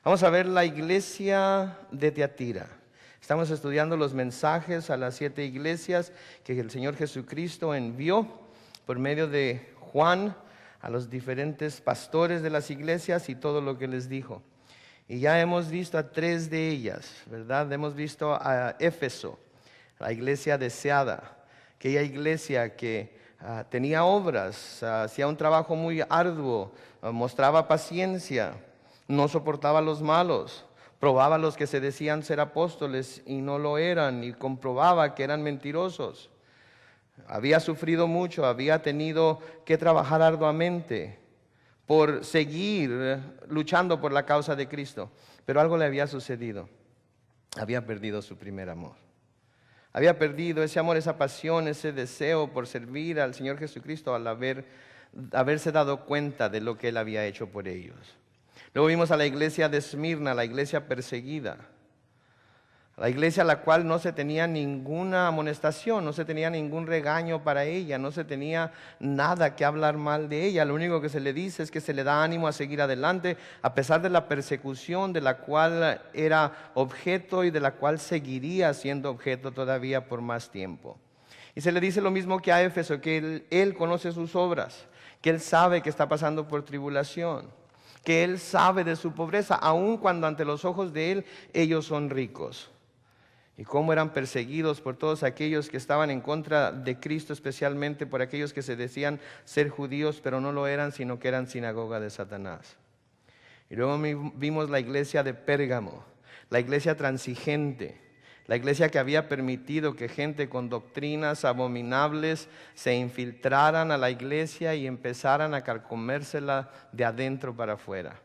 Vamos a ver la iglesia de Tiatira. Estamos estudiando los mensajes a las 7 iglesias que el Señor Jesucristo envió por medio de Juan a los diferentes pastores de las iglesias y todo lo que les dijo. Y ya hemos visto a 3 de ellas, ¿verdad? Hemos visto a Éfeso, la iglesia deseada, aquella iglesia que tenía obras, hacía un trabajo muy arduo, mostraba paciencia, no soportaba a los malos, probaba a los que se decían ser apóstoles y no lo eran, y comprobaba que eran mentirosos. Había sufrido mucho, había tenido que trabajar arduamente por seguir luchando por la causa de Cristo. Pero algo le había sucedido. Había perdido su primer amor. Había perdido ese amor, esa pasión, ese deseo por servir al Señor Jesucristo al haberse dado cuenta de lo que Él había hecho por ellos. Luego vimos a la iglesia de Esmirna, la iglesia perseguida. La iglesia a la cual no se tenía ninguna amonestación, no se tenía ningún regaño para ella, no se tenía nada que hablar mal de ella. Lo único que se le dice es que se le da ánimo a seguir adelante a pesar de la persecución de la cual era objeto y de la cual seguiría siendo objeto todavía por más tiempo. Y se le dice lo mismo que a Éfeso, que él conoce sus obras, que él sabe que está pasando por tribulación, que él sabe de su pobreza, aun cuando ante los ojos de él ellos son ricos. Y cómo eran perseguidos por todos aquellos que estaban en contra de Cristo, especialmente por aquellos que se decían ser judíos, pero no lo eran, sino que eran sinagoga de Satanás. Y luego vimos la iglesia de Pérgamo, la iglesia transigente, la iglesia que había permitido que gente con doctrinas abominables se infiltraran a la iglesia y empezaran a carcomérsela de adentro para afuera.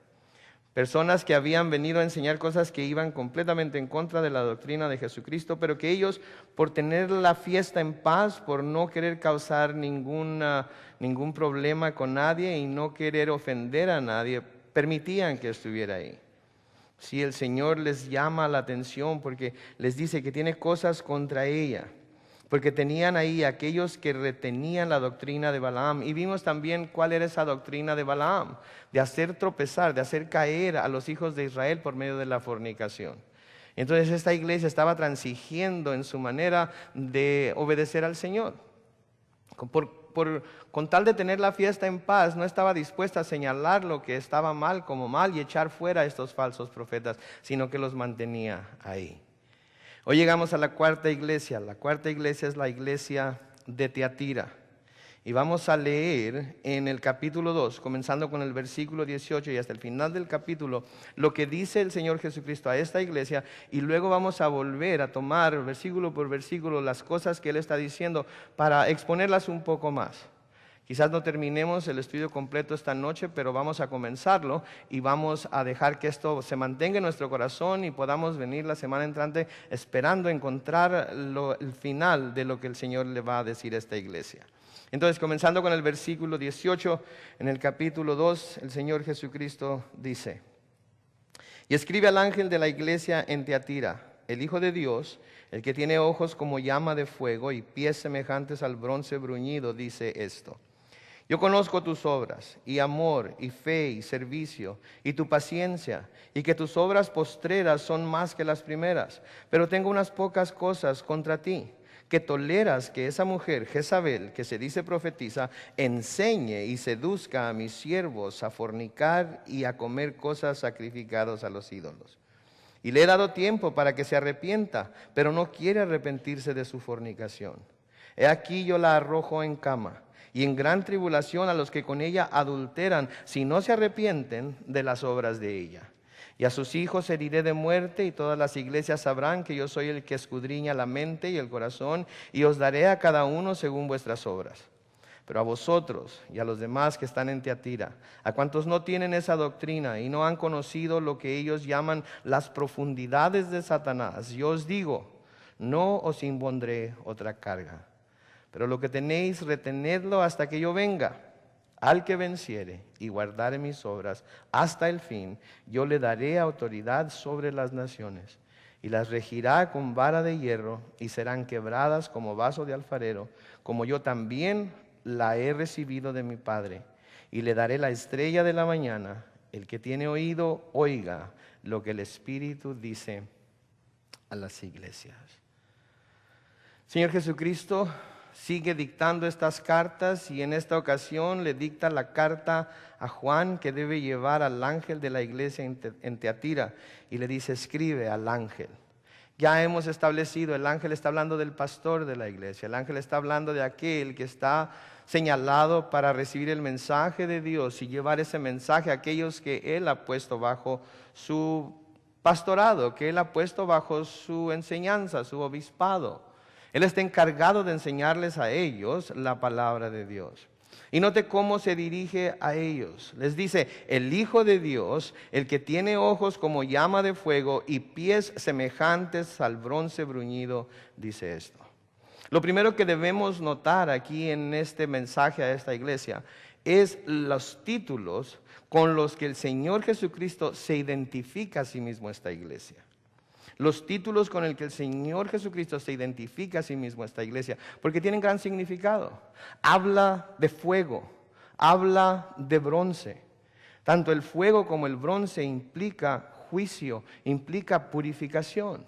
Personas que habían venido a enseñar cosas que iban completamente en contra de la doctrina de Jesucristo, pero que ellos, por tener la fiesta en paz, por no querer causar ningún problema con nadie y no querer ofender a nadie, permitían que estuviera ahí. Si el Señor les llama la atención porque les dice que tiene cosas contra ella, porque tenían ahí aquellos que retenían la doctrina de Balaam. Y vimos también cuál era esa doctrina de Balaam, de hacer tropezar, de hacer caer a los hijos de Israel por medio de la fornicación. Entonces esta iglesia estaba transigiendo en su manera de obedecer al Señor. Con tal de tener la fiesta en paz, no estaba dispuesta a señalar lo que estaba mal como mal y echar fuera a estos falsos profetas, sino que los mantenía ahí. Hoy llegamos a la 4ª iglesia. La 4ª iglesia es la iglesia de Tiatira. Y vamos a leer en el capítulo 2, comenzando con el versículo 18 y hasta el final del capítulo, lo que dice el Señor Jesucristo a esta iglesia. Y luego vamos a volver a tomar versículo por versículo las cosas que Él está diciendo para exponerlas un poco más. Quizás no terminemos el estudio completo esta noche, pero vamos a comenzarlo y vamos a dejar que esto se mantenga en nuestro corazón y podamos venir la semana entrante esperando encontrar el final de lo que el Señor le va a decir a esta iglesia. Entonces, comenzando con el versículo 18, en el capítulo 2, el Señor Jesucristo dice: Y escribe al ángel de la iglesia en Tiatira, el Hijo de Dios, el que tiene ojos como llama de fuego y pies semejantes al bronce bruñido, dice esto: Yo conozco tus obras, y amor, y fe, y servicio, y tu paciencia, y que tus obras postreras son más que las primeras. Pero tengo unas pocas cosas contra ti, que toleras que esa mujer, Jezabel, que se dice profetiza, enseñe y seduzca a mis siervos a fornicar y a comer cosas sacrificadas a los ídolos. Y le he dado tiempo para que se arrepienta, pero no quiere arrepentirse de su fornicación. He aquí yo la arrojo en cama, y en gran tribulación a los que con ella adulteran, si no se arrepienten de las obras de ella. Y a sus hijos heriré de muerte, y todas las iglesias sabrán que yo soy el que escudriña la mente y el corazón, y os daré a cada uno según vuestras obras. Pero a vosotros y a los demás que están en Tiatira, a cuantos no tienen esa doctrina y no han conocido lo que ellos llaman las profundidades de Satanás, yo os digo, no os impondré otra carga. Pero lo que tenéis, retenedlo hasta que yo venga. Al que venciere y guardare mis obras hasta el fin, yo le daré autoridad sobre las naciones, y las regirá con vara de hierro, y serán quebradas como vaso de alfarero, como yo también la he recibido de mi Padre. Y le daré la estrella de la mañana, El que tiene oído, oiga lo que el Espíritu dice a las iglesias. Señor Jesucristo sigue dictando estas cartas y en esta ocasión le dicta la carta a Juan que debe llevar al ángel de la iglesia en Teatira y le dice: escribe al ángel. Ya hemos establecido, el ángel está hablando del pastor de la iglesia, el ángel está hablando de aquel que está señalado para recibir el mensaje de Dios y llevar ese mensaje a aquellos que Él ha puesto bajo su pastorado, que Él ha puesto bajo su enseñanza, su obispado. Él está encargado de enseñarles a ellos la palabra de Dios. Y note cómo se dirige a ellos. Les dice: el Hijo de Dios, el que tiene ojos como llama de fuego y pies semejantes al bronce bruñido, dice esto. Lo primero que debemos notar aquí en este mensaje a esta iglesia es los títulos con los que el Señor Jesucristo se identifica a sí mismo a esta iglesia. Los títulos con el que el Señor Jesucristo se identifica a sí mismo a esta iglesia, porque tienen gran significado. Habla de fuego, habla de bronce. Tanto el fuego como el bronce implica juicio, implica purificación.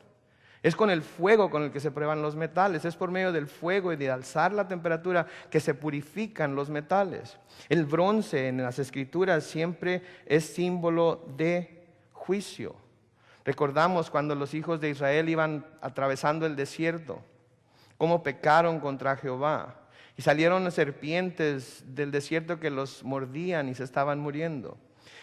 Es con el fuego con el que se prueban los metales, es por medio del fuego y de alzar la temperatura que se purifican los metales. El bronce en las Escrituras siempre es símbolo de juicio. Recordamos cuando los hijos de Israel iban atravesando el desierto, cómo pecaron contra Jehová. Y salieron serpientes del desierto que los mordían y se estaban muriendo.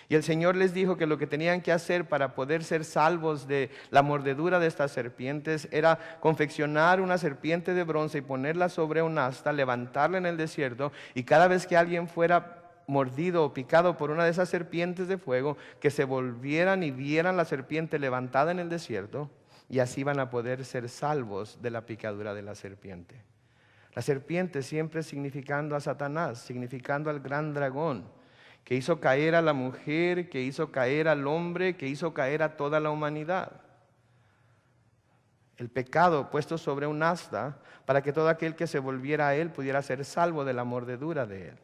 Y el Señor les dijo que lo que tenían que hacer para poder ser salvos de la mordedura de estas serpientes era confeccionar una serpiente de bronce y ponerla sobre un asta, levantarla en el desierto, y cada vez que alguien fuera mordido o picado por una de esas serpientes de fuego, que se volvieran y vieran la serpiente levantada en el desierto, y así van a poder ser salvos de la picadura de la serpiente. La serpiente siempre significando a Satanás, significando al gran dragón, que hizo caer a la mujer, que hizo caer al hombre, que hizo caer a toda la humanidad. El pecado puesto sobre un asta para que todo aquel que se volviera a él pudiera ser salvo de la mordedura de él.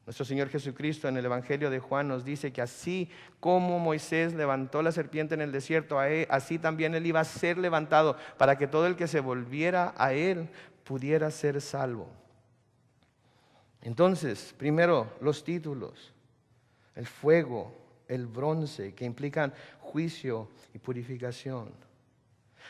Nuestro Señor Jesucristo en el Evangelio de Juan nos dice que así como Moisés levantó la serpiente en el desierto, así también él iba a ser levantado para que todo el que se volviera a él pudiera ser salvo. Entonces, primero los títulos, el fuego, el bronce, que implican juicio y purificación.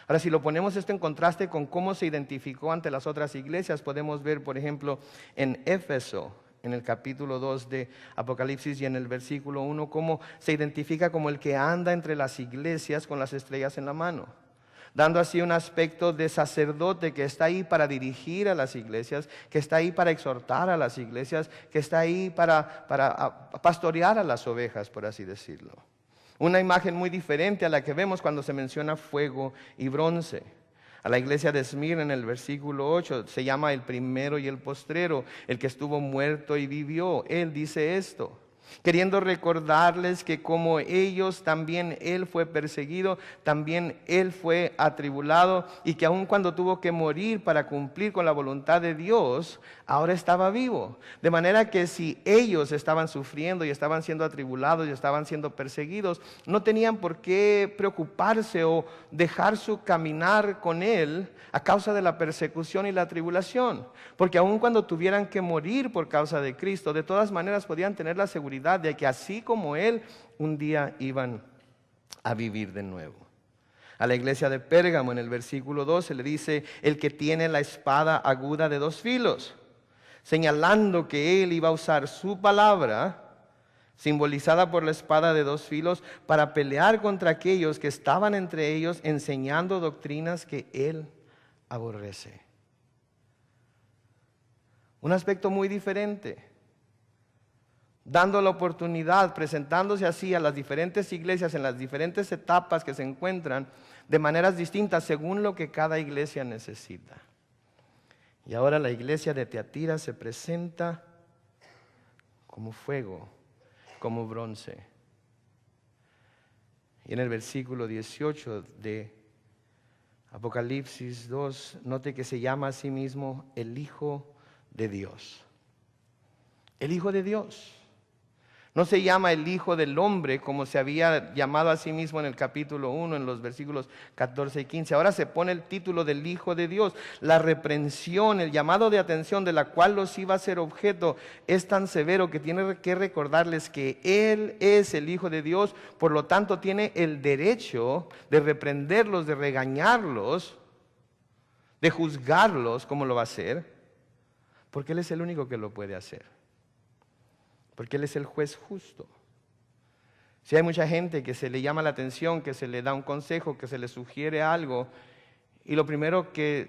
Ahora, si lo ponemos esto en contraste con cómo se identificó ante las otras iglesias, podemos ver, por ejemplo, en Éfeso, en el capítulo 2 de Apocalipsis y en el versículo 1, cómo se identifica como el que anda entre las iglesias con las estrellas en la mano, dando así un aspecto de sacerdote que está ahí para dirigir a las iglesias, que está ahí para exhortar a las iglesias, que está ahí para pastorear a las ovejas, por así decirlo. Una imagen muy diferente a la que vemos cuando se menciona fuego y bronce. A la iglesia de Esmirna en el versículo 8 se llama el primero y el postrero, el que estuvo muerto y vivió. Él dice esto, queriendo recordarles que como ellos también él fue perseguido, también él fue atribulado, y que aun cuando tuvo que morir para cumplir con la voluntad de Dios, ahora estaba vivo. De manera que si ellos estaban sufriendo y estaban siendo atribulados y estaban siendo perseguidos, no tenían por qué preocuparse o dejar su caminar con él a causa de la persecución y la tribulación, porque aun cuando tuvieran que morir por causa de Cristo, de todas maneras podían tener la seguridad de que así como él, un día iban a vivir de nuevo. A la iglesia de Pérgamo en el versículo 12 le dice: el que tiene la espada aguda de dos filos, señalando que él iba a usar su palabra, simbolizada por la espada de dos filos, para pelear contra aquellos que estaban entre ellos enseñando doctrinas que él aborrece. Un aspecto muy diferente, dando la oportunidad, presentándose así a las diferentes iglesias en las diferentes etapas que se encuentran, de maneras distintas según lo que cada iglesia necesita. Y ahora la iglesia de Teatira se presenta como fuego, como bronce. Y en el versículo 18 de Apocalipsis 2, note que se llama a sí mismo el Hijo de Dios. El Hijo de Dios. No se llama el Hijo del Hombre como se había llamado a sí mismo en el capítulo 1, en los versículos 14 y 15. Ahora se pone el título del Hijo de Dios. La reprensión, el llamado de atención de la cual los iba a ser objeto es tan severo que tiene que recordarles que Él es el Hijo de Dios. Por lo tanto, tiene el derecho de reprenderlos, de regañarlos, de juzgarlos, como lo va a hacer, porque Él es el único que lo puede hacer. Porque Él es el juez justo. Si hay mucha gente que se le llama la atención, que se le da un consejo, que se le sugiere algo, y lo primero que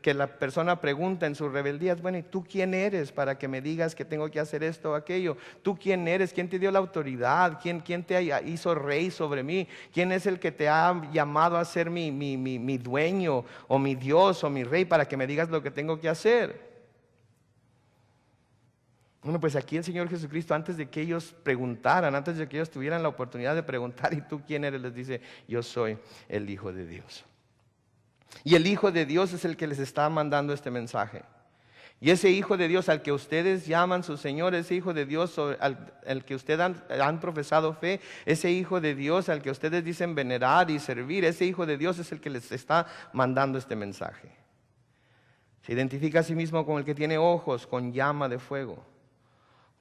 la persona pregunta en su rebeldía es, bueno, ¿y tú quién eres para que me digas que tengo que hacer esto o aquello? ¿Tú quién eres? ¿Quién te dio la autoridad? ¿Quién te hizo rey sobre mí? ¿Quién es el que te ha llamado a ser mi dueño o mi Dios o mi rey para que me digas lo que tengo que hacer? Bueno, pues aquí el Señor Jesucristo, antes de que ellos preguntaran, antes de que ellos tuvieran la oportunidad de preguntar, ¿y tú quién eres?, les dice, yo soy el Hijo de Dios. Y el Hijo de Dios es el que les está mandando este mensaje. Y ese Hijo de Dios al que ustedes llaman su Señor, ese Hijo de Dios al que ustedes han profesado fe, ese Hijo de Dios al que ustedes dicen venerar y servir, ese Hijo de Dios es el que les está mandando este mensaje. Se identifica a sí mismo con el que tiene ojos, con llama de fuego.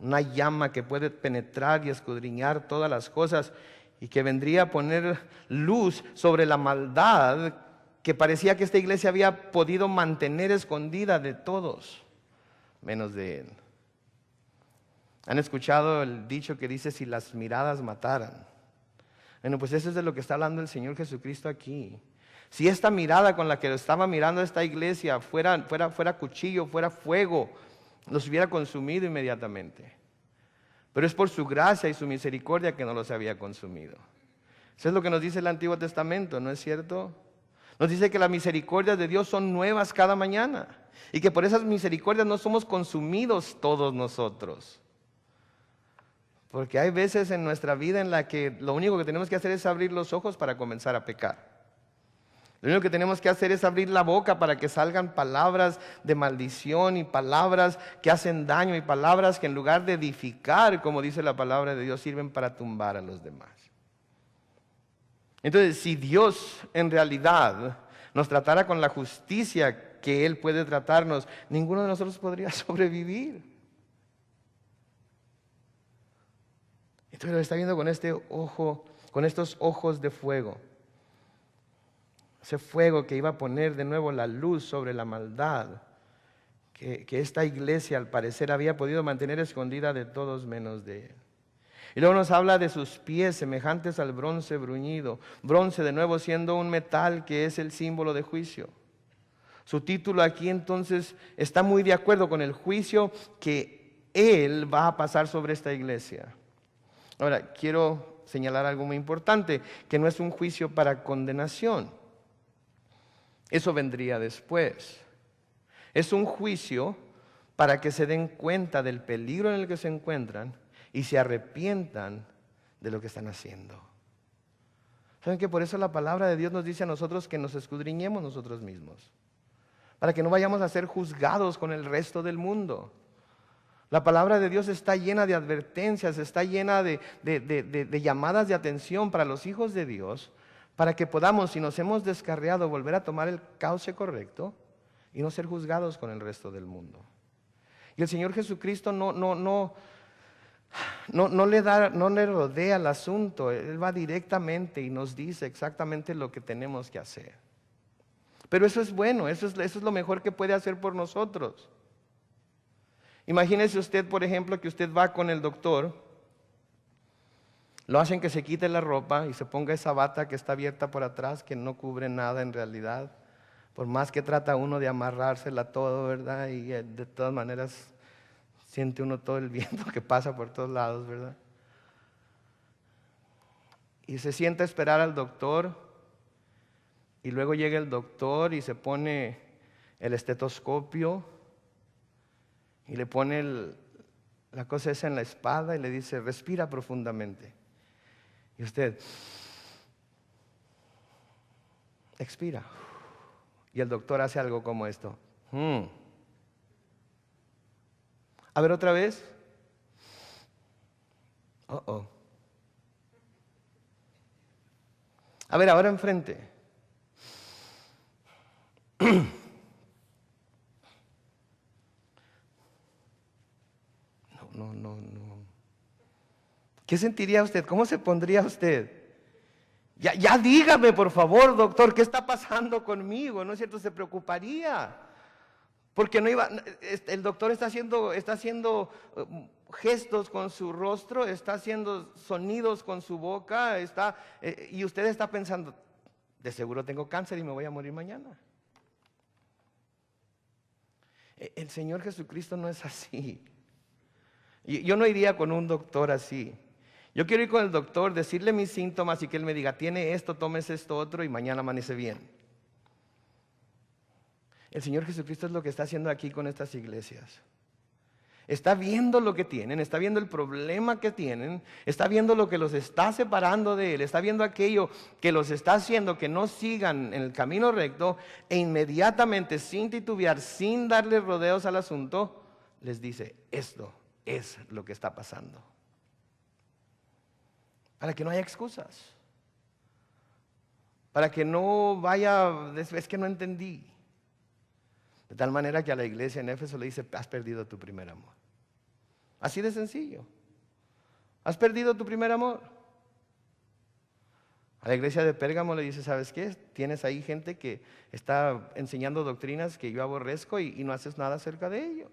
Una llama que puede penetrar y escudriñar todas las cosas y que vendría a poner luz sobre la maldad que parecía que esta iglesia había podido mantener escondida de todos, menos de Él. ¿Han escuchado el dicho que dice si las miradas mataran? Bueno, pues eso es de lo que está hablando el Señor Jesucristo aquí. Si esta mirada con la que estaba mirando esta iglesia fuera cuchillo, fuera fuego, los hubiera consumido inmediatamente. Pero es por su gracia y su misericordia que no los había consumido. Eso es lo que nos dice el Antiguo Testamento, ¿no es cierto? Nos dice que las misericordias de Dios son nuevas cada mañana y que por esas misericordias no somos consumidos todos nosotros. Porque hay veces en nuestra vida en la que lo único que tenemos que hacer es abrir los ojos para comenzar a pecar. Lo único que tenemos que hacer es abrir la boca para que salgan palabras de maldición y palabras que hacen daño y palabras que en lugar de edificar, como dice la palabra de Dios, sirven para tumbar a los demás. Entonces, si Dios en realidad nos tratara con la justicia que Él puede tratarnos, ninguno de nosotros podría sobrevivir. Entonces lo está viendo con este ojo, con estos ojos de fuego. Ese fuego que iba a poner de nuevo la luz sobre la maldad que esta iglesia al parecer había podido mantener escondida de todos menos de Él. Y luego nos habla de sus pies semejantes al bronce bruñido. Bronce de nuevo siendo un metal que es el símbolo de juicio. Su título aquí entonces está muy de acuerdo con el juicio que Él va a pasar sobre esta iglesia. Ahora, quiero señalar algo muy importante, que no es un juicio para condenación. Eso vendría después. Es un juicio para que se den cuenta del peligro en el que se encuentran y se arrepientan de lo que están haciendo. ¿Saben que por eso la palabra de Dios nos dice a nosotros que nos escudriñemos nosotros mismos? Para que no vayamos a ser juzgados con el resto del mundo. La palabra de Dios está llena de advertencias, está llena de llamadas de atención para los hijos de Dios, para que podamos, si nos hemos descarriado, volver a tomar el cauce correcto y no ser juzgados con el resto del mundo. Y el Señor Jesucristo no le rodea el asunto. Él va directamente y nos dice exactamente lo que tenemos que hacer. Pero eso es bueno, eso es lo mejor que puede hacer por nosotros. Imagínese usted, por ejemplo, que usted va con el doctor, lo hacen que se quite la ropa y se ponga esa bata que está abierta por atrás, que no cubre nada en realidad, por más que trata uno de amarrársela todo, ¿verdad? Y de todas maneras siente uno todo el viento que pasa por todos lados, ¿verdad? Y se sienta a esperar al doctor, y luego llega el doctor y se pone el estetoscopio, y le pone la cosa esa en la espalda y le dice, respira profundamente. Y usted expira. Y el doctor hace algo como esto. A ver otra vez. Oh. A ver, ahora enfrente. No. ¿Qué sentiría usted? ¿Cómo se pondría usted? Ya dígame, por favor, doctor, ¿qué está pasando conmigo? ¿No es cierto? Se preocuparía. Porque no iba, el doctor está haciendo gestos con su rostro, está haciendo sonidos con su boca, y usted está pensando, de seguro tengo cáncer y me voy a morir mañana. El Señor Jesucristo no es así. Yo no iría con un doctor así. Yo quiero ir con el doctor, decirle mis síntomas y que él me diga, tiene esto, tómese esto otro y mañana amanece bien. El Señor Jesucristo es lo que está haciendo aquí con estas iglesias. Está viendo lo que tienen, está viendo el problema que tienen, está viendo lo que los está separando de Él, está viendo aquello que los está haciendo que no sigan en el camino recto, e inmediatamente, sin titubear, sin darle rodeos al asunto, les dice, esto es lo que está pasando. Para que no haya excusas, para que no vaya, es que no entendí. De tal manera que a la iglesia en Éfeso le dice, has perdido tu primer amor. Así de sencillo. Has perdido tu primer amor. A la iglesia de Pérgamo le dice, ¿sabes qué? Tienes ahí gente que está enseñando doctrinas que yo aborrezco y no haces nada acerca de ello.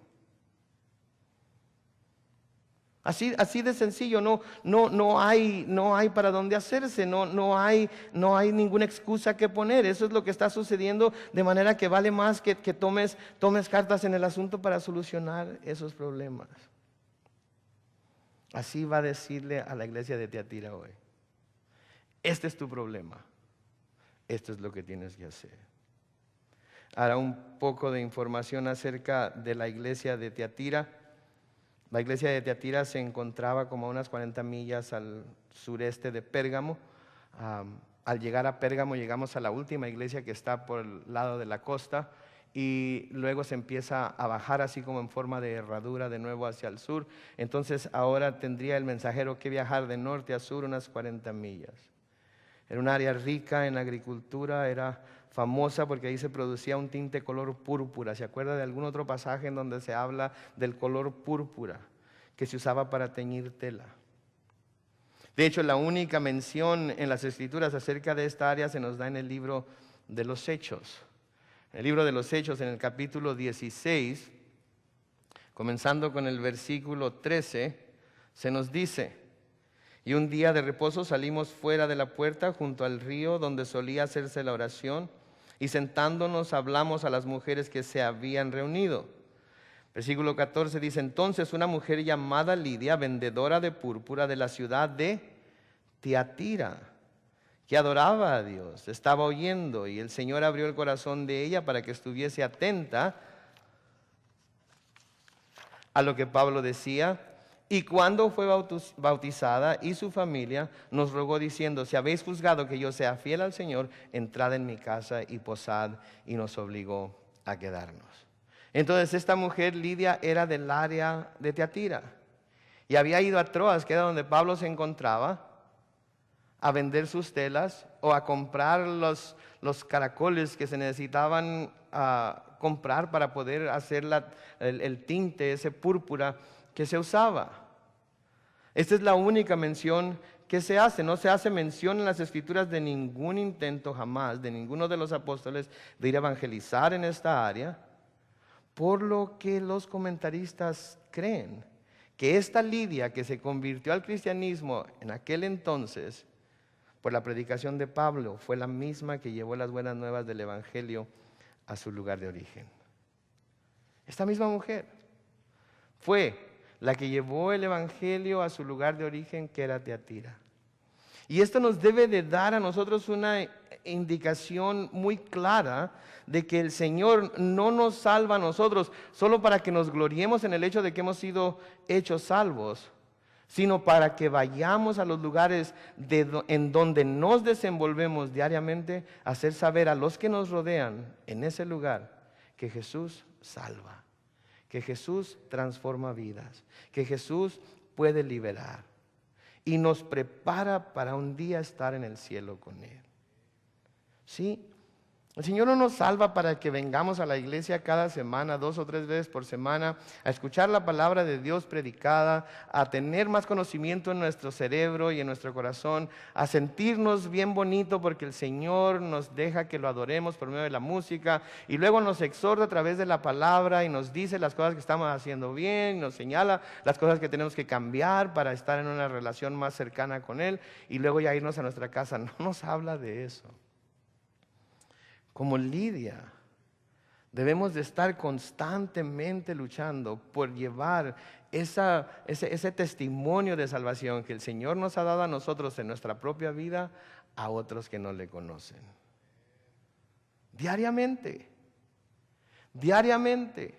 Así de sencillo, no hay para dónde hacerse, no hay ninguna excusa que poner. Eso es lo que está sucediendo, de manera que vale más que tomes cartas en el asunto para solucionar esos problemas. Así va a decirle a la iglesia de Tiatira hoy, este es tu problema, esto es lo que tienes que hacer. Ahora un poco de información acerca de la iglesia de Tiatira. La iglesia de Tiatira se encontraba como a unas 40 millas al sureste de Pérgamo. Al llegar a Pérgamo llegamos a la última iglesia que está por el lado de la costa, y luego se empieza a bajar así como en forma de herradura de nuevo hacia el sur. Entonces ahora tendría el mensajero que viajar de norte a sur unas 40 millas. Era un área rica en agricultura, era famosa porque ahí se producía un tinte color púrpura. ¿Se acuerda de algún otro pasaje en donde se habla del color púrpura que se usaba para teñir tela? De hecho, la única mención en las Escrituras acerca de esta área se nos da en el libro de los Hechos. En el libro de los Hechos, en el capítulo 16, comenzando con el versículo 13, se nos dice: y un día de reposo salimos fuera de la puerta junto al río donde solía hacerse la oración, y sentándonos hablamos a las mujeres que se habían reunido. Versículo 14 dice: entonces una mujer llamada Lidia, vendedora de púrpura de la ciudad de Tiatira, que adoraba a Dios, estaba oyendo, y el Señor abrió el corazón de ella para que estuviese atenta a lo que Pablo decía. Y cuando fue bautizada y su familia, nos rogó diciendo: si habéis juzgado que yo sea fiel al Señor, entrad en mi casa y posad, y nos obligó a quedarnos. Entonces esta mujer, Lidia, era del área de Tiatira y había ido a Troas, que era donde Pablo se encontraba, a vender sus telas o a comprar los caracoles que se necesitaban comprar para poder hacer el tinte, ese púrpura que se usaba. Esta es la única mención que se hace. No se hace mención en las Escrituras de ningún intento jamás, de ninguno de los apóstoles, de ir a evangelizar en esta área, por lo que los comentaristas creen que esta Lidia, que se convirtió al cristianismo en aquel entonces por la predicación de Pablo, fue la misma que llevó las buenas nuevas del evangelio a su lugar de origen. Esta misma mujer fue la que llevó el evangelio a su lugar de origen, que era Tiatira. Y esto nos debe de dar a nosotros una indicación muy clara de que el Señor no nos salva a nosotros solo para que nos gloriemos en el hecho de que hemos sido hechos salvos, sino para que vayamos a los lugares en donde nos desenvolvemos diariamente a hacer saber a los que nos rodean en ese lugar que Jesús salva, que Jesús transforma vidas, que Jesús puede liberar. y nos prepara para un día estar en el cielo con Él. ¿Sí? El Señor no nos salva para que vengamos a la iglesia cada semana, 2 o 3 veces por semana, a escuchar la palabra de Dios predicada, a tener más conocimiento en nuestro cerebro y en nuestro corazón, a sentirnos bien bonito porque el Señor nos deja que lo adoremos por medio de la música y luego nos exhorta a través de la palabra y nos dice las cosas que estamos haciendo bien, nos señala las cosas que tenemos que cambiar para estar en una relación más cercana con Él y luego ya irnos a nuestra casa. No nos habla de eso. Como Lidia, debemos de estar constantemente luchando por llevar ese testimonio de salvación que el Señor nos ha dado a nosotros en nuestra propia vida a otros que no le conocen. Diariamente, diariamente,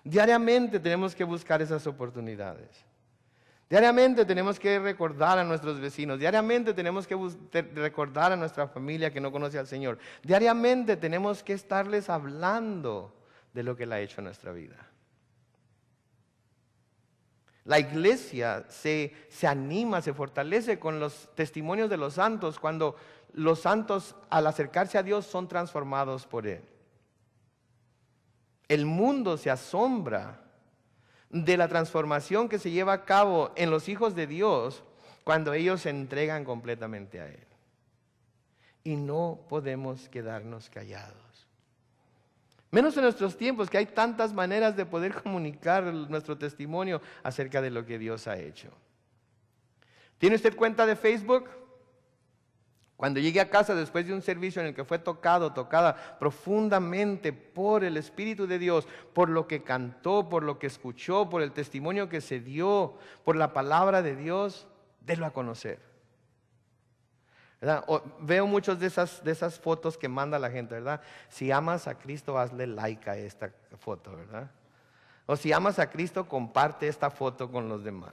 diariamente tenemos que buscar esas oportunidades. Diariamente tenemos que recordar a nuestros vecinos, diariamente tenemos que recordar a nuestra familia que no conoce al Señor. Diariamente tenemos que estarles hablando de lo que Él ha hecho en nuestra vida. La iglesia se anima, se fortalece con los testimonios de los santos cuando los santos al acercarse a Dios son transformados por Él. El mundo se asombra de la transformación que se lleva a cabo en los hijos de Dios cuando ellos se entregan completamente a Él. Y no podemos quedarnos callados. Menos en nuestros tiempos, que hay tantas maneras de poder comunicar nuestro testimonio acerca de lo que Dios ha hecho. ¿Tiene usted cuenta de Facebook? Cuando llegue a casa después de un servicio en el que fue tocada profundamente por el Espíritu de Dios, por lo que cantó, por lo que escuchó, por el testimonio que se dio, por la palabra de Dios, délo a conocer. ¿Verdad? Veo muchas de esas fotos que manda la gente, ¿verdad? Si amas a Cristo, hazle like a esta foto, ¿verdad? O si amas a Cristo, comparte esta foto con los demás.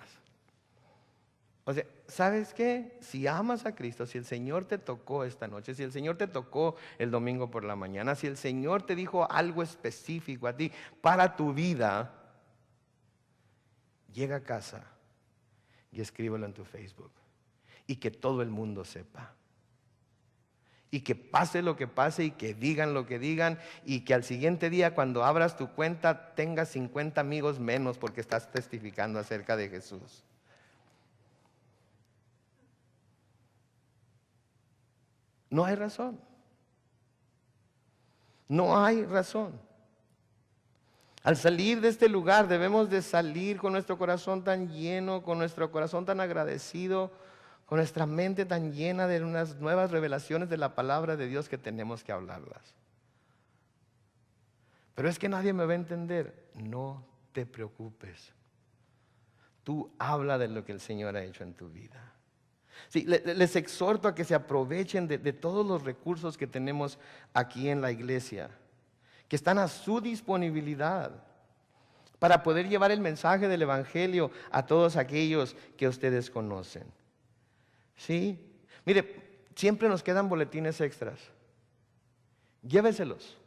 O sea, ¿sabes qué? Si amas a Cristo, si el Señor te tocó esta noche, si el Señor te tocó el domingo por la mañana, si el Señor te dijo algo específico a ti para tu vida, llega a casa y escríbelo en tu Facebook y que todo el mundo sepa. Y que pase lo que pase y que digan lo que digan y que al siguiente día cuando abras tu cuenta tengas 50 amigos menos porque estás testificando acerca de Jesús. No hay razón. No hay razón. Al salir de este lugar debemos de salir con nuestro corazón tan lleno, con nuestro corazón tan agradecido, con nuestra mente tan llena de unas nuevas revelaciones de la palabra de Dios que tenemos que hablarlas. Pero es que nadie me va a entender. No te preocupes. Tú habla de lo que el Señor ha hecho en tu vida. Sí, les exhorto a que se aprovechen de todos los recursos que tenemos aquí en la iglesia, que están a su disponibilidad para poder llevar el mensaje del Evangelio a todos aquellos que ustedes conocen. ¿Sí? Mire, siempre nos quedan boletines extras. Lléveselos.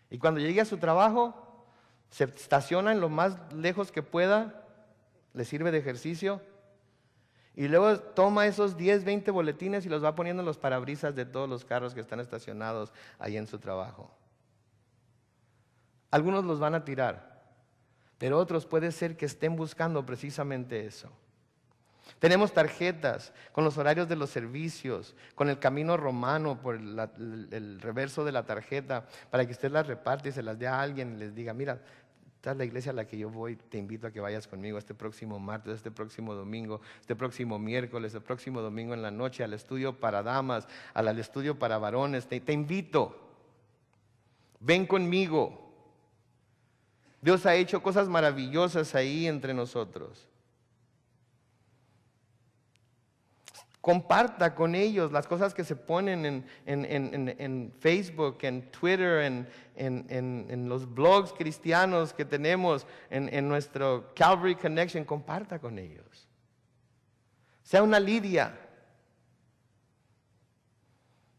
Y cuando llegue a su trabajo, se estaciona en lo más lejos que pueda, le sirve de ejercicio. Y luego toma esos 10, 20 boletines y los va poniendo en los parabrisas de todos los carros que están estacionados ahí en su trabajo. Algunos los van a tirar, pero otros puede ser que estén buscando precisamente eso. Tenemos tarjetas con los horarios de los servicios, con el camino romano por el reverso de la tarjeta, para que usted las reparte y se las dé a alguien y les diga, mira, esta es la iglesia a la que yo voy, te invito a que vayas conmigo este próximo martes, este próximo domingo, este próximo miércoles, el próximo domingo en la noche, al estudio para damas, al estudio para varones, te invito, ven conmigo. Dios ha hecho cosas maravillosas ahí entre nosotros. Comparta con ellos las cosas que se ponen en Facebook, en Twitter, en los blogs cristianos que tenemos, en nuestro Calvary Connection. Comparta con ellos. Sea una Lidia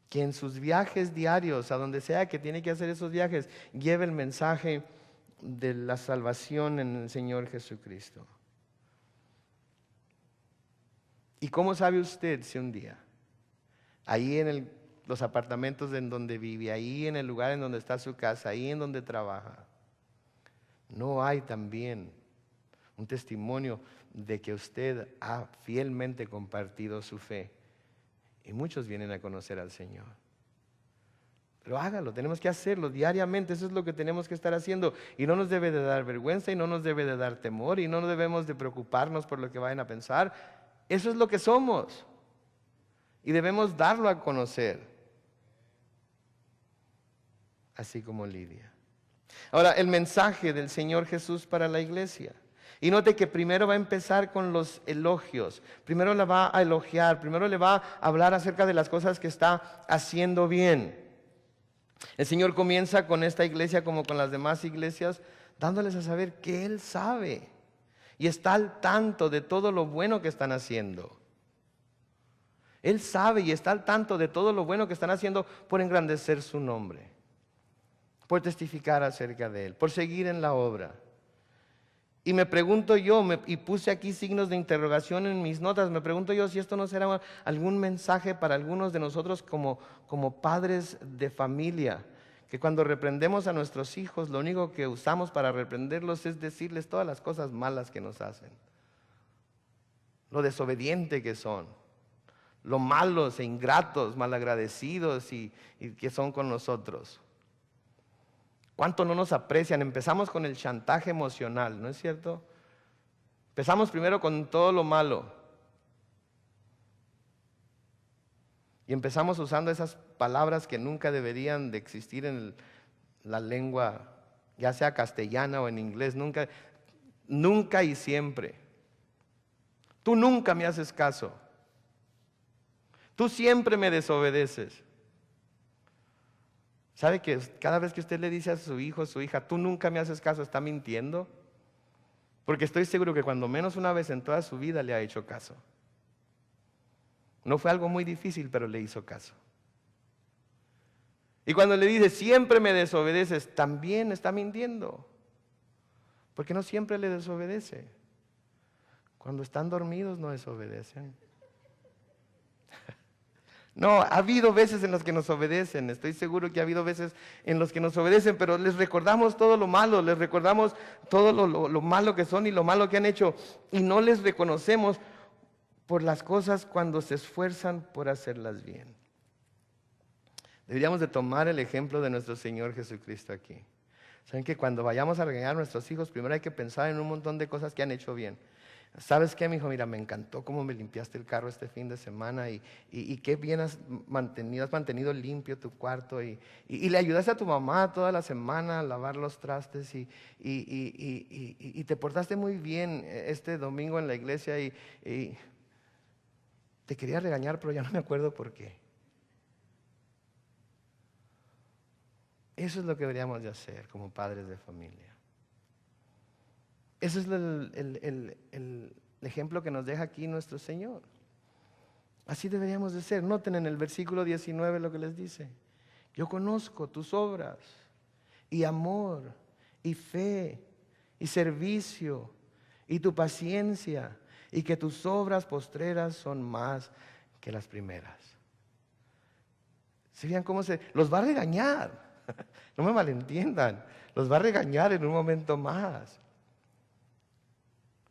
que en sus viajes diarios, a donde sea que tiene que hacer esos viajes, lleve el mensaje de la salvación en el Señor Jesucristo. ¿Y cómo sabe usted si un día, ahí en los apartamentos en donde vive, ahí en el lugar en donde está su casa, ahí en donde trabaja, no hay también un testimonio de que usted ha fielmente compartido su fe? Y muchos vienen a conocer al Señor. Pero hágalo, tenemos que hacerlo diariamente, eso es lo que tenemos que estar haciendo. Y no nos debe de dar vergüenza y no nos debe de dar temor y no debemos de preocuparnos por lo que vayan a pensar. Eso es lo que somos y debemos darlo a conocer, así como Lidia. Ahora, el mensaje del Señor Jesús para la iglesia. Y note que primero va a empezar con los elogios, primero la va a elogiar, primero le va a hablar acerca de las cosas que está haciendo bien. El Señor comienza con esta iglesia como con las demás iglesias, dándoles a saber que Él sabe y está al tanto de todo lo bueno que están haciendo. Él sabe y está al tanto de todo lo bueno que están haciendo por engrandecer su nombre, por testificar acerca de Él, por seguir en la obra. Y me pregunto yo, y puse aquí signos de interrogación en mis notas, me pregunto yo si esto no será algún mensaje para algunos de nosotros como padres de familia, que cuando reprendemos a nuestros hijos, lo único que usamos para reprenderlos es decirles todas las cosas malas que nos hacen, lo desobediente que son, lo malos e ingratos, malagradecidos y que son con nosotros. ¿Cuánto no nos aprecian? Empezamos con el chantaje emocional, ¿no es cierto? Empezamos primero con todo lo malo. Y empezamos usando esas palabras que nunca deberían de existir en la lengua, ya sea castellana o en inglés, nunca, nunca y siempre. Tú nunca me haces caso. Tú siempre me desobedeces. ¿Sabe que cada vez que usted le dice a su hijo o su hija, tú nunca me haces caso, está mintiendo? Porque estoy seguro que cuando menos una vez en toda su vida le ha hecho caso. No fue algo muy difícil, pero le hizo caso. Y cuando le dice, siempre me desobedeces, también está mintiendo. Porque no siempre le desobedece. Cuando están dormidos no desobedecen. No, ha habido veces en las que nos obedecen, estoy seguro que ha habido veces en las que nos obedecen, pero les recordamos todo lo malo, les recordamos todo lo malo que son y lo malo que han hecho, y no les reconocemos por las cosas cuando se esfuerzan por hacerlas bien. Deberíamos de tomar el ejemplo de nuestro Señor Jesucristo aquí. Saben que cuando vayamos a regañar a nuestros hijos, primero hay que pensar en un montón de cosas que han hecho bien. ¿Sabes qué, mijo? Mira, me encantó cómo me limpiaste el carro este fin de semana y qué bien has mantenido limpio tu cuarto y le ayudaste a tu mamá toda la semana a lavar los trastes y te portaste muy bien este domingo en la iglesia y te quería regañar, pero ya no me acuerdo por qué. Eso es lo que deberíamos de hacer como padres de familia. Ese es el ejemplo que nos deja aquí nuestro Señor. Así deberíamos de ser. Noten en el versículo 19 lo que les dice. Yo conozco tus obras y amor y fe y servicio y tu paciencia y que tus obras postreras son más que las primeras. ¿Se vean cómo los va a regañar? No me malentiendan. Los va a regañar en un momento más.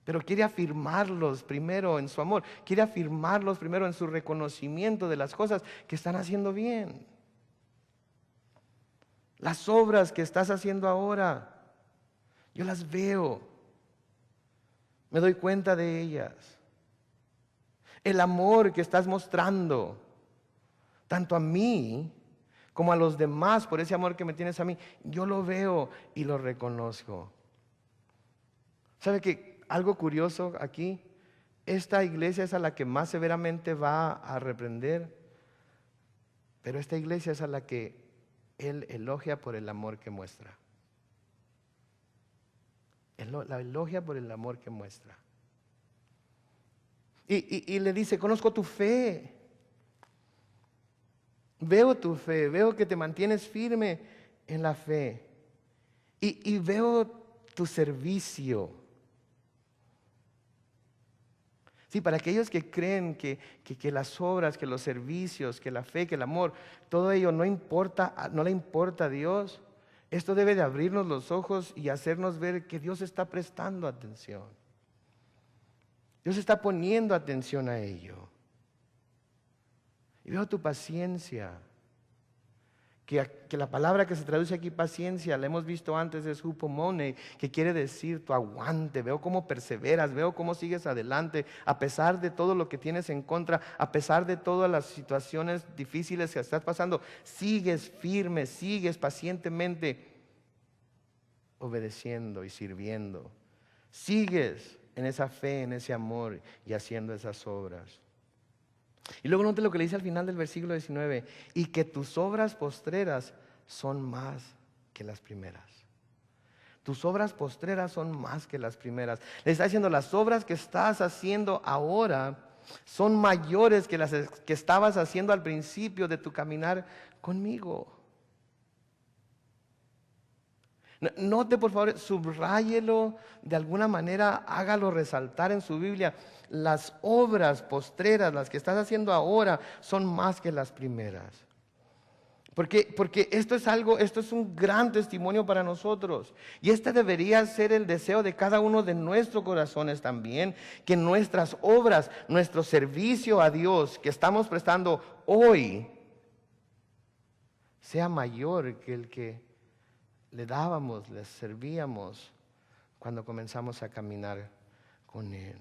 Pero quiere afirmarlos primero en su amor, quiere afirmarlos primero en su reconocimiento de las cosas que están haciendo bien. Las obras que estás haciendo ahora, yo las veo, me doy cuenta de ellas. El amor que estás mostrando, tanto a mí como a los demás, por ese amor que me tienes a mí, yo lo veo y lo reconozco. ¿Sabe qué? Algo curioso aquí, esta iglesia es a la que más severamente va a reprender, pero esta iglesia es a la que Él elogia por el amor que muestra. Él la elogia por el amor que muestra. Y le dice, conozco tu fe, veo tu fe, veo que te mantienes firme en la fe y veo tu servicio. Sí, para aquellos que creen que las obras, que los servicios, que la fe, que el amor, todo ello no importa, no le importa a Dios. Esto debe de abrirnos los ojos y hacernos ver que Dios está prestando atención. Dios está poniendo atención a ello. Y veo tu paciencia. Que la palabra que se traduce aquí paciencia, la hemos visto antes, es hupomone, que quiere decir tu aguante. Veo cómo perseveras, veo cómo sigues adelante, a pesar de todo lo que tienes en contra, a pesar de todas las situaciones difíciles que estás pasando, sigues firme, sigues pacientemente obedeciendo y sirviendo. Sigues en esa fe, en ese amor y haciendo esas obras. Y luego note lo que le dice al final del versículo 19, y que tus obras postreras son más que las primeras. Tus obras postreras son más que las primeras. Le está diciendo, las obras que estás haciendo ahora son mayores que las que estabas haciendo al principio de tu caminar conmigo. Note, por favor, subráyelo de alguna manera, hágalo resaltar en su Biblia. Las obras postreras, las que estás haciendo ahora, son más que las primeras. Porque esto es un gran testimonio para nosotros. Y este debería ser el deseo de cada uno de nuestros corazones también, que nuestras obras, nuestro servicio a Dios que estamos prestando hoy, sea mayor que el que le dábamos, le servíamos cuando comenzamos a caminar con Él.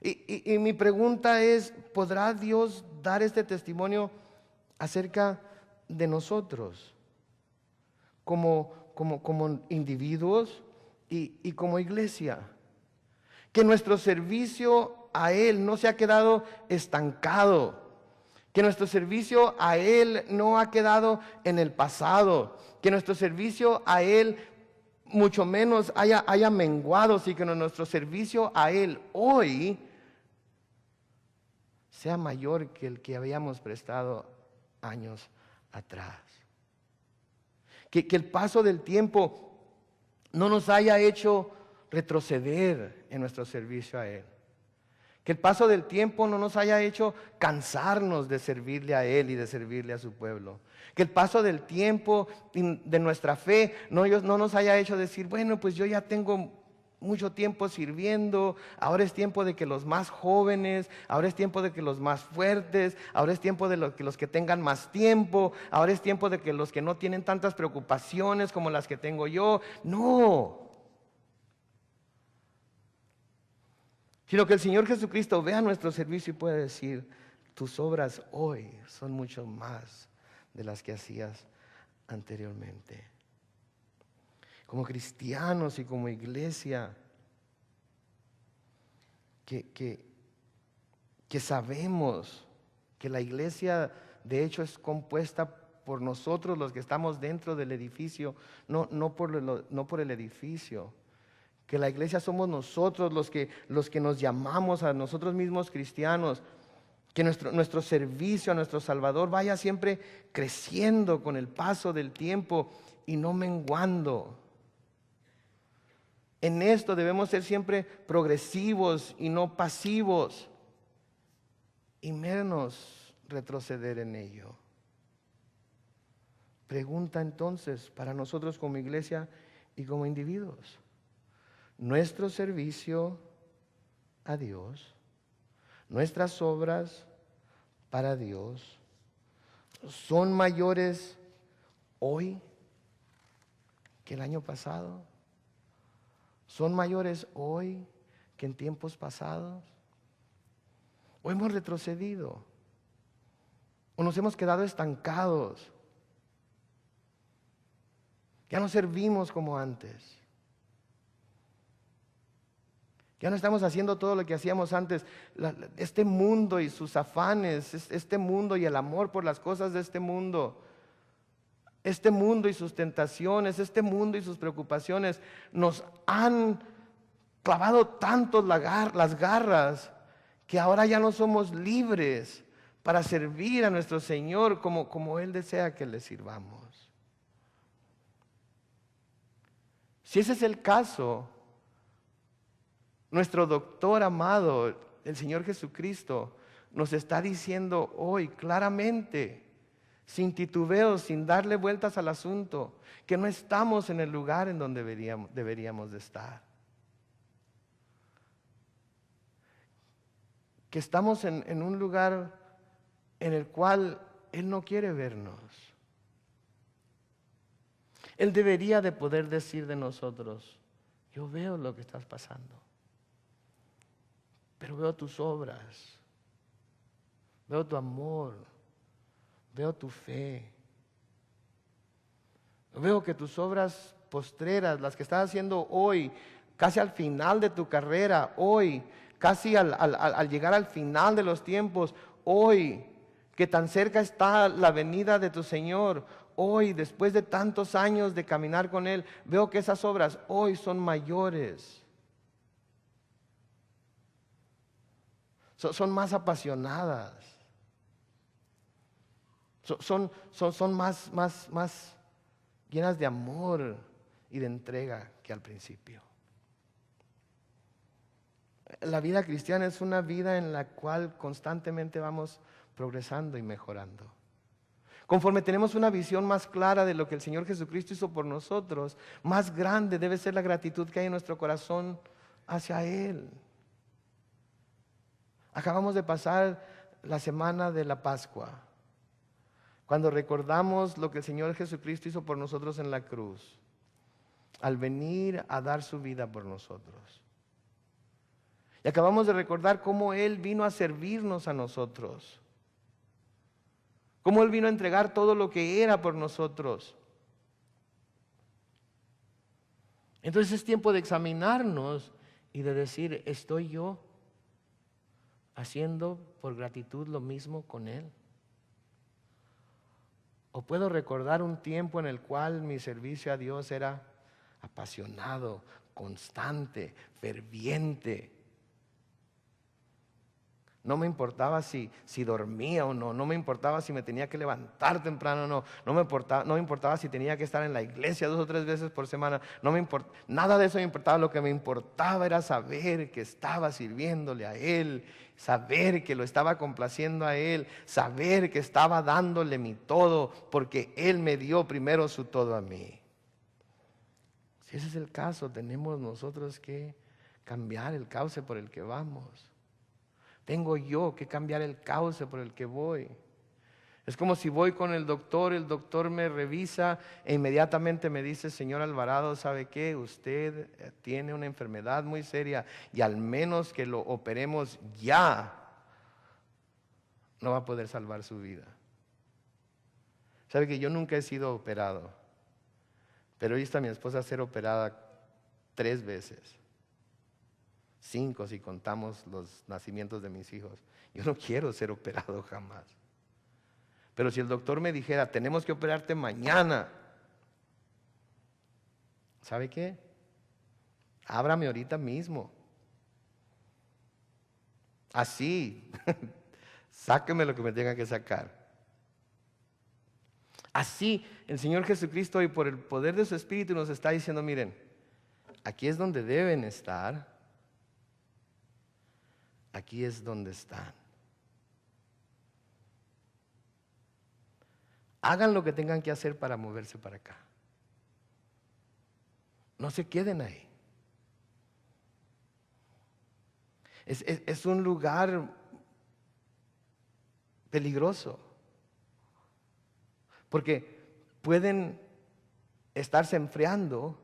Y mi pregunta es, ¿podrá Dios dar este testimonio acerca de nosotros como individuos y como iglesia? Que nuestro servicio a Él no se ha quedado estancado. Que nuestro servicio a Él no ha quedado en el pasado. Que nuestro servicio a Él mucho menos haya menguado, sino que nuestro servicio a Él hoy sea mayor que el que habíamos prestado años atrás. Que el paso del tiempo no nos haya hecho retroceder en nuestro servicio a Él. Que el paso del tiempo no nos haya hecho cansarnos de servirle a Él y de servirle a su pueblo. Que el paso del tiempo de nuestra fe no nos haya hecho decir, bueno, pues yo ya tengo mucho tiempo sirviendo, ahora es tiempo de que los más jóvenes, ahora es tiempo de que los más fuertes, ahora es tiempo de que los que tengan más tiempo, ahora es tiempo de que los que no tienen tantas preocupaciones como las que tengo yo. No. Sino que el Señor Jesucristo vea nuestro servicio y puede decir, tus obras hoy son mucho más de las que hacías anteriormente. Como cristianos y como iglesia, que sabemos que la iglesia de hecho es compuesta por nosotros los que estamos dentro del edificio, no por el edificio. Que la iglesia somos nosotros los que nos llamamos a nosotros mismos cristianos. Que nuestro servicio a nuestro Salvador vaya siempre creciendo con el paso del tiempo y no menguando. En esto debemos ser siempre progresivos y no pasivos. Y menos retroceder en ello. Pregunta entonces para nosotros como iglesia y como individuos. Nuestro servicio a Dios, nuestras obras para Dios, ¿son mayores hoy que el año pasado? ¿Son mayores hoy que en tiempos pasados? ¿O hemos retrocedido? ¿O nos hemos quedado estancados? Ya no servimos como antes. Ya no estamos haciendo todo lo que hacíamos antes. Este mundo y sus afanes, este mundo y el amor por las cosas de este mundo, este mundo y sus tentaciones, este mundo y sus preocupaciones nos han clavado tanto las garras que ahora ya no somos libres para servir a nuestro Señor como Él desea que le sirvamos. Si ese es el caso, Nuestro doctor amado, el Señor Jesucristo, nos está diciendo hoy claramente, sin titubeos, sin darle vueltas al asunto, que no estamos en el lugar en donde deberíamos de estar. Que estamos en un lugar en el cual Él no quiere vernos. Él debería de poder decir de nosotros: yo veo lo que estás pasando, pero veo tus obras, veo tu amor, veo tu fe. Veo que tus obras postreras, las que estás haciendo hoy, casi al final de tu carrera, hoy, casi al llegar al final de los tiempos, hoy, que tan cerca está la venida de tu Señor, hoy, después de tantos años de caminar con Él, veo que esas obras hoy son mayores. Son más apasionadas. Son más llenas de amor y de entrega que al principio. La vida cristiana es una vida en la cual constantemente vamos progresando y mejorando. Conforme tenemos una visión más clara de lo que el Señor Jesucristo hizo por nosotros, más grande debe ser la gratitud que hay en nuestro corazón hacia Él. Acabamos de pasar la semana de la Pascua, cuando recordamos lo que el Señor Jesucristo hizo por nosotros en la cruz, al venir a dar su vida por nosotros. Y acabamos de recordar cómo Él vino a servirnos a nosotros, cómo Él vino a entregar todo lo que era por nosotros. Entonces es tiempo de examinarnos y de decir: ¿estoy yo haciendo por gratitud lo mismo con Él? ¿O puedo recordar un tiempo en el cual mi servicio a Dios era apasionado, constante, ferviente? No me importaba si dormía o no, no me importaba si me tenía que levantar temprano o no, no me importaba si tenía que estar en la iglesia 2 o 3 veces por semana, nada de eso me importaba. Lo que me importaba era saber que estaba sirviéndole a Él, saber que lo estaba complaciendo a Él, saber que estaba dándole mi todo, porque Él me dio primero su todo a mí. Si ese es el caso, tenemos nosotros que cambiar el cauce por el que vamos. Tengo yo que cambiar el cauce por el que voy. Es como si voy con el doctor me revisa e inmediatamente me dice: señor Alvarado, ¿sabe qué? Usted tiene una enfermedad muy seria y al menos que lo operemos ya, no va a poder salvar su vida. ¿Sabe que yo nunca he sido operado? Pero he visto a mi esposa ser operada 3 veces. 5 si contamos los nacimientos de mis hijos. Yo no quiero ser operado jamás. Pero si el doctor me dijera: tenemos que operarte mañana, ¿sabe qué? Ábrame ahorita mismo. Así, sáqueme lo que me tenga que sacar. Así, el Señor Jesucristo hoy, por el poder de su Espíritu, nos está diciendo: miren, aquí es donde deben estar. Aquí es donde están. Hagan lo que tengan que hacer para moverse para acá. No se queden ahí. Es un lugar peligroso, porque pueden estarse enfriando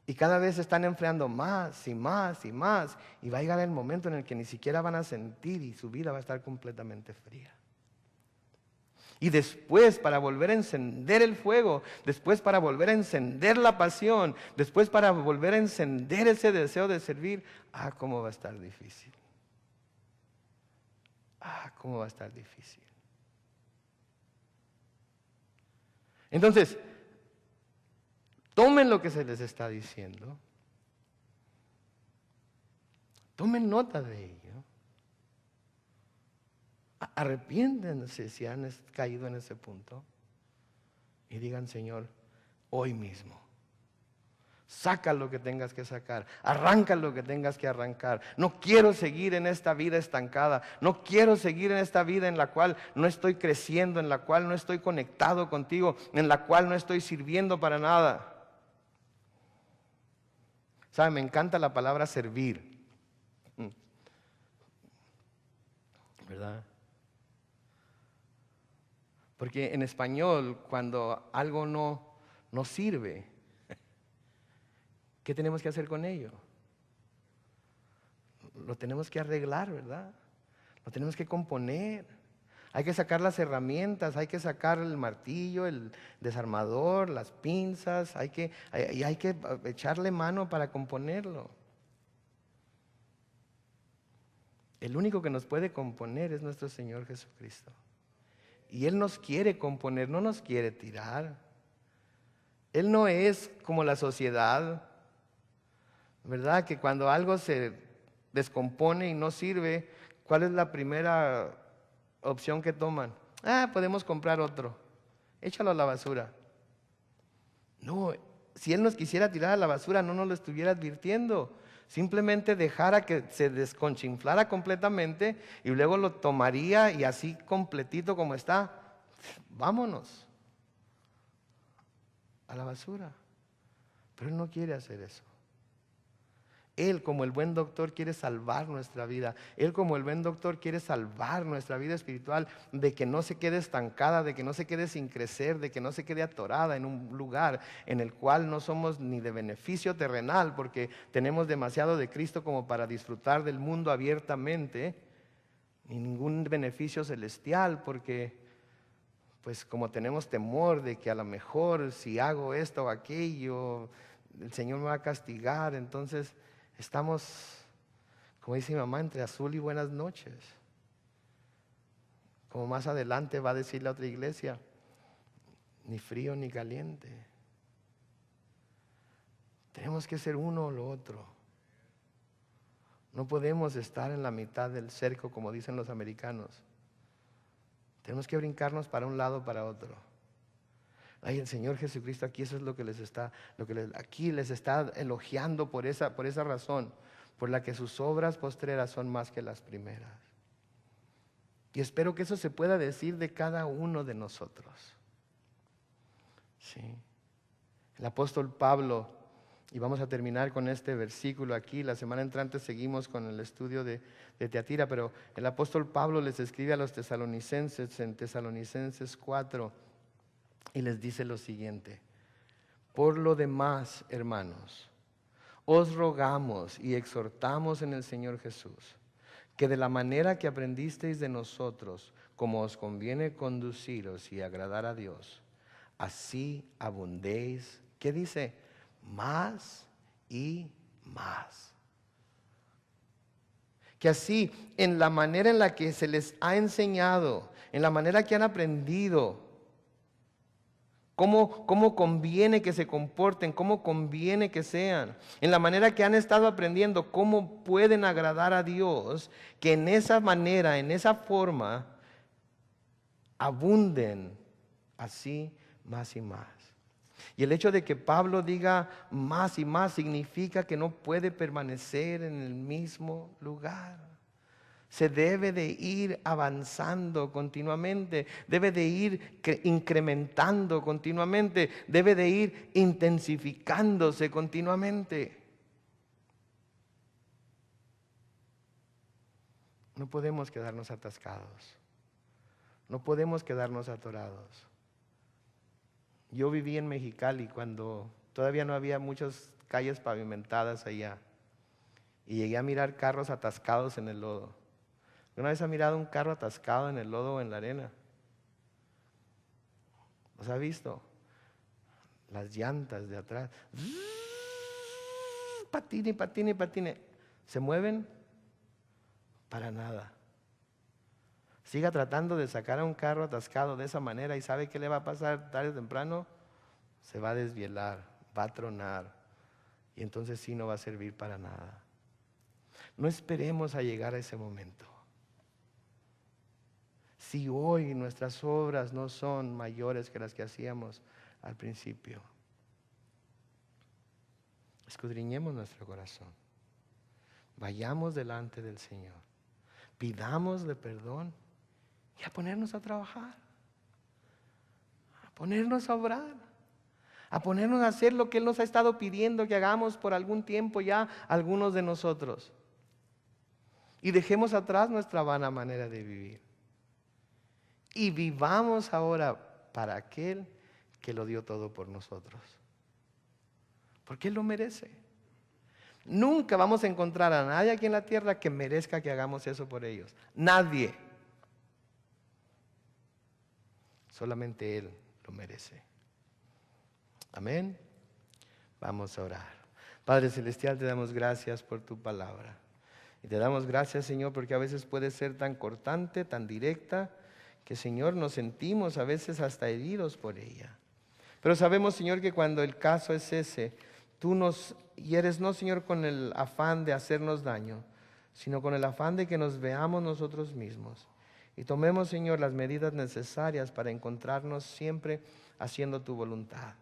y cada vez se están enfriando más y más y más, y va a llegar el momento en el que ni siquiera van a sentir y su vida va a estar completamente fría. Y después, para volver a encender el fuego, después para volver a encender la pasión, después para volver a encender ese deseo de servir, cómo va a estar difícil. Cómo va a estar difícil. Entonces, tomen lo que se les está diciendo. Tomen nota de ello. Arrepiéntense si han caído en ese punto. Y digan: Señor, hoy mismo Saca lo que tengas que sacar, arranca lo que tengas que arrancar. No quiero seguir en esta vida estancada, no quiero seguir en esta vida en la cual no estoy creciendo, en la cual no estoy conectado contigo, en la cual no estoy sirviendo para nada. ¿Sabe? Me encanta la palabra servir, ¿verdad? Porque en español, cuando algo no sirve, ¿qué tenemos que hacer con ello? Lo tenemos que arreglar, ¿verdad? Lo tenemos que componer. Hay que sacar las herramientas, hay que sacar el martillo, el desarmador, las pinzas, hay que echarle mano para componerlo. El único que nos puede componer es nuestro Señor Jesucristo. Y Él nos quiere componer, no nos quiere tirar. Él no es como la sociedad, ¿verdad? Que cuando algo se descompone y no sirve, ¿cuál es la primera opción que toman? Podemos comprar otro. Échalo a la basura. No, si Él nos quisiera tirar a la basura, no nos lo estuviera advirtiendo. Simplemente dejara que se desconchinflara completamente y luego lo tomaría y así completito como está, vámonos a la basura. Pero Él no quiere hacer eso. Él, como el buen doctor, quiere salvar nuestra vida. Él, como el buen doctor, quiere salvar nuestra vida espiritual de que no se quede estancada, de que no se quede sin crecer, de que no se quede atorada en un lugar en el cual no somos ni de beneficio terrenal, porque tenemos demasiado de Cristo como para disfrutar del mundo abiertamente, ni ningún beneficio celestial, porque pues como tenemos temor de que a lo mejor si hago esto o aquello, el Señor me va a castigar, entonces estamos, como dice mi mamá, entre azul y buenas noches. Como más adelante va a decir la otra iglesia, ni frío ni caliente. Tenemos que ser uno o lo otro. No podemos estar en la mitad del cerco, como dicen los americanos. Tenemos que brincarnos para un lado o para otro. Ay, el Señor Jesucristo aquí eso es lo que aquí les está elogiando por esa razón, por la que sus obras postreras son más que las primeras. Y espero que eso se pueda decir de cada uno de nosotros. Sí. El apóstol Pablo, y vamos a terminar con este versículo aquí, la semana entrante seguimos con el estudio de Tiatira, pero el apóstol Pablo les escribe a los tesalonicenses en Tesalonicenses 4, y les dice lo siguiente: por lo demás, hermanos, os rogamos y exhortamos en el Señor Jesús, que de la manera que aprendisteis de nosotros, como os conviene conduciros y agradar a Dios, así abundéis, ¿qué dice? Más y más. Que así, en la manera en la que se les ha enseñado, en la manera que han aprendido, cómo conviene que se comporten, cómo conviene que sean, en la manera que han estado aprendiendo cómo pueden agradar a Dios, que en esa manera, en esa forma, abunden así más y más. Y el hecho de que Pablo diga más y más significa que no puede permanecer en el mismo lugar. Se debe de ir avanzando continuamente, debe de ir incrementando continuamente, debe de ir intensificándose continuamente. No podemos quedarnos atascados, no podemos quedarnos atorados. Yo viví en Mexicali cuando todavía no había muchas calles pavimentadas allá y llegué a mirar carros atascados en el lodo. ¿Una vez ha mirado un carro atascado en el lodo o en la arena? ¿Los ha visto? Las llantas de atrás. Patine, patine, patine. ¿Se mueven? Para nada. Siga tratando de sacar a un carro atascado de esa manera y ¿sabe qué le va a pasar tarde o temprano? Se va a desvielar, va a tronar y entonces sí no va a servir para nada. No esperemos a llegar a ese momento. Si hoy nuestras obras no son mayores que las que hacíamos al principio. escudriñemos nuestro corazón. Vayamos delante del Señor. Pidámosle perdón y a ponernos a trabajar. A ponernos a obrar. A ponernos a hacer lo que Él nos ha estado pidiendo que hagamos por algún tiempo ya, algunos de nosotros. Y dejemos atrás nuestra vana manera de vivir. Y vivamos ahora para aquel que lo dio todo por nosotros. Porque Él lo merece. Nunca vamos a encontrar a nadie aquí en la tierra que merezca que hagamos eso por ellos. Nadie. Solamente Él lo merece. Amén. Vamos a orar. Padre Celestial, te damos gracias por tu palabra. Y te damos gracias, Señor, porque a veces puede ser tan cortante, tan directa, que, Señor, nos sentimos a veces hasta heridos por ella. Pero sabemos, Señor, que cuando el caso es ese, tú nos hieres, no, Señor, con el afán de hacernos daño, sino con el afán de que nos veamos nosotros mismos. Y tomemos, Señor, las medidas necesarias para encontrarnos siempre haciendo tu voluntad.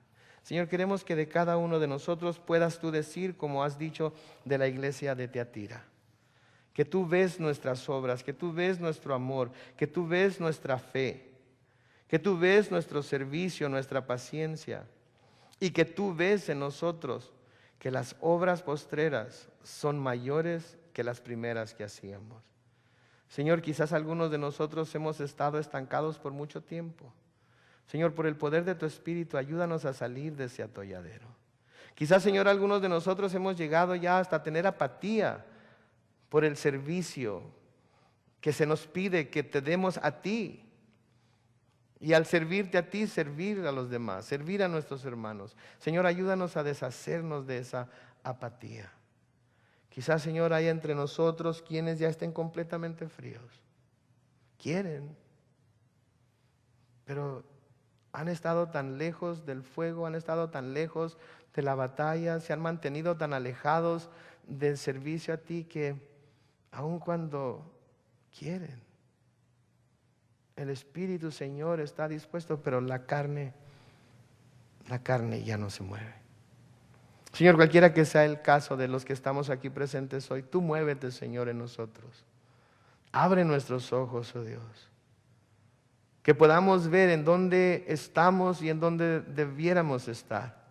Señor, queremos que de cada uno de nosotros puedas tú decir, como has dicho de la iglesia de Tiatira, que tú ves nuestras obras, que tú ves nuestro amor, que tú ves nuestra fe, que tú ves nuestro servicio, nuestra paciencia, y que tú ves en nosotros que las obras postreras son mayores que las primeras que hacíamos. Señor, quizás algunos de nosotros hemos estado estancados por mucho tiempo. Señor, por el poder de tu Espíritu, ayúdanos a salir de ese atolladero. Quizás, Señor, algunos de nosotros hemos llegado ya hasta tener apatía por el servicio que se nos pide que te demos a ti. Y al servirte a ti, servir a los demás, servir a nuestros hermanos. Señor, ayúdanos a deshacernos de esa apatía. Quizás, Señor, hay entre nosotros quienes ya estén completamente fríos. Quieren, pero han estado tan lejos del fuego, han estado tan lejos de la batalla, se han mantenido tan alejados del servicio a ti que aun cuando quieren, el Espíritu, Señor, está dispuesto, pero la carne ya no se mueve. Señor, cualquiera que sea el caso de los que estamos aquí presentes hoy, tú muévete, Señor, en nosotros. Abre nuestros ojos, oh Dios. Que podamos ver en dónde estamos y en dónde debiéramos estar.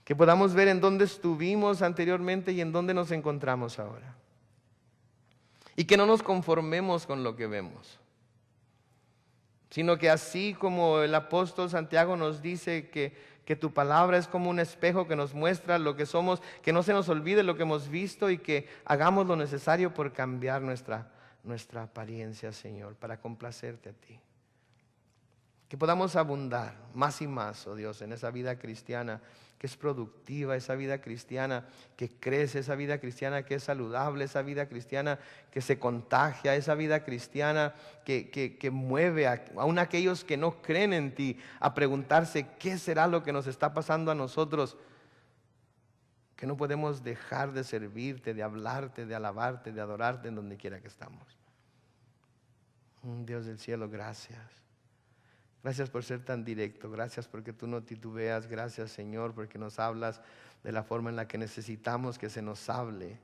Que podamos ver en dónde estuvimos anteriormente y en dónde nos encontramos ahora. Y que no nos conformemos con lo que vemos, sino que así como el apóstol Santiago nos dice que tu palabra es como un espejo que nos muestra lo que somos, que no se nos olvide lo que hemos visto y que hagamos lo necesario por cambiar nuestra apariencia, Señor, para complacerte a ti. Que podamos abundar más y más, oh Dios, en esa vida cristiana que es productiva, esa vida cristiana que crece, esa vida cristiana que es saludable, esa vida cristiana que se contagia, esa vida cristiana que mueve aún aquellos que no creen en ti a preguntarse qué será lo que nos está pasando a nosotros, que no podemos dejar de servirte, de hablarte, de alabarte, de adorarte en donde quiera que estamos. Dios del cielo, gracias. Gracias por ser tan directo, gracias porque tú no titubeas, gracias, Señor, porque nos hablas de la forma en la que necesitamos que se nos hable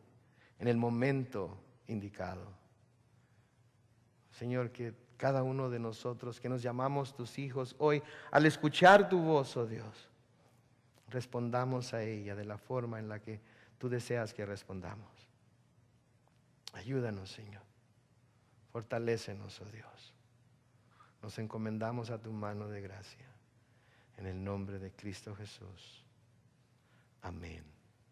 en el momento indicado. Señor, que cada uno de nosotros que nos llamamos tus hijos hoy, al escuchar tu voz, oh Dios, respondamos a ella de la forma en la que tú deseas que respondamos. Ayúdanos, Señor, fortalécenos, oh Dios. Nos encomendamos a tu mano de gracia. En el nombre de Cristo Jesús. Amén.